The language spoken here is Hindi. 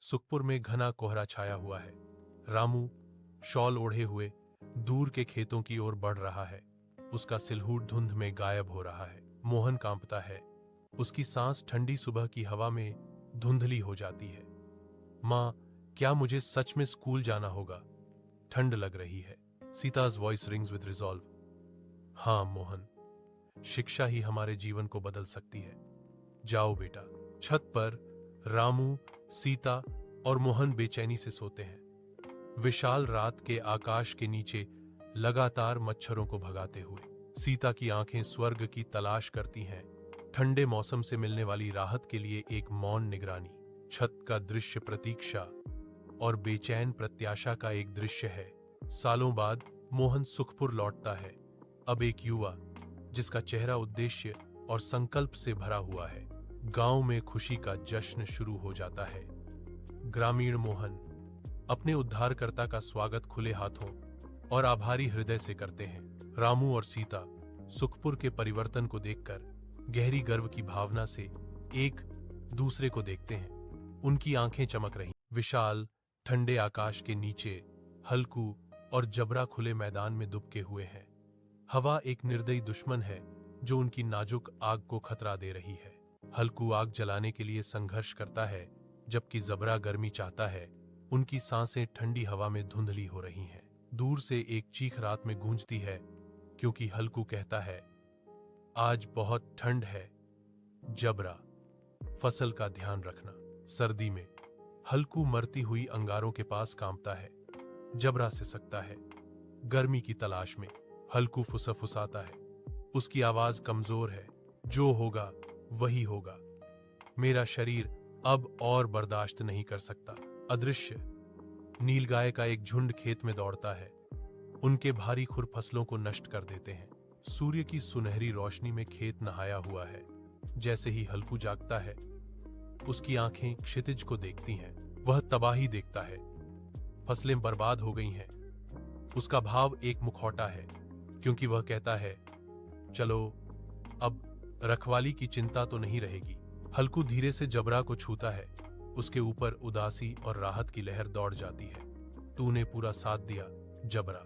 सुखपुर में घना कोहरा छाया हुआ है। रामू शॉल ओढ़े हुए दूर के खेतों की ओर बढ़ रहा है। उसका सिलहूट धुंध में गायब हो रहा है। मोहन कांपता है। उसकी सांस ठंडी सुबह की हवा में धुंधली हो जाती है। माँ, क्या मुझे सच में स्कूल जाना होगा? ठंड लग रही है। सीता's वॉइस रिंग्स विद रिजॉल्व। हाँ मोहन, शिक्षा ही हमारे जीवन को बदल सकती है। जाओ बेटा। छत पर रामू, सीता और मोहन बेचैनी से सोते हैं। विशाल रात के आकाश के नीचे लगातार मच्छरों को भगाते हुए सीता की आंखें स्वर्ग की तलाश करती हैं। ठंडे मौसम से मिलने वाली राहत के लिए एक मौन निगरानी। छत का दृश्य प्रतीक्षा और बेचैन प्रत्याशा का एक दृश्य है। सालों बाद मोहन सुखपुर लौटता है, अब एक युवा जिसका चेहरा उद्देश्य और संकल्प से भरा हुआ है। गांव में खुशी का जश्न शुरू हो जाता है। ग्रामीण मोहन अपने उद्धारकर्ता का स्वागत खुले हाथों और आभारी हृदय से करते हैं। रामू और सीता सुखपुर के परिवर्तन को देखकर गहरी गर्व की भावना से एक दूसरे को देखते हैं। उनकी आंखें चमक रही। विशाल ठंडे आकाश के नीचे हल्कू और जबरा खुले मैदान में दुबके हुए हैं। हवा एक निर्दयी दुश्मन है जो उनकी नाजुक आग को खतरा दे रही है। हल्कू आग जलाने के लिए संघर्ष करता है, जबकि जबरा गर्मी चाहता है। उनकी सांसें ठंडी हवा में धुंधली हो रही हैं। दूर से एक चीख रात में गूंजती है, क्योंकि हल्कू कहता है, आज बहुत ठंड है। जबरा, फसल का ध्यान रखना। सर्दी में हल्कू मरती हुई अंगारों के पास कांपता है। जबरा से सकता है। गर्मी की तलाश में हल्कू फुसफुसाता है। उसकी आवाज कमजोर है, जो होगा वही होगा। मेरा शरीर अब और बर्दाश्त नहीं कर सकता। अदृश्य नीलगाय का एक झुंड खेत में दौड़ता है। उनके भारी खुर फसलों को नष्ट कर देते हैं। सूर्य की सुनहरी रोशनी में खेत नहाया हुआ है। जैसे ही हल्कू जागता है, उसकी आंखें क्षितिज को देखती हैं। वह तबाही देखता है। फसलें बर्बाद हो गई हैं। उसका भाव एक मुखौटा है, क्योंकि वह कहता है, चलो अब रखवाली की चिंता तो नहीं रहेगी। हल्कू धीरे से जबरा को छूता है। उसके ऊपर उदासी और राहत की लहर दौड़ जाती है। तूने पूरा साथ दिया जबरा।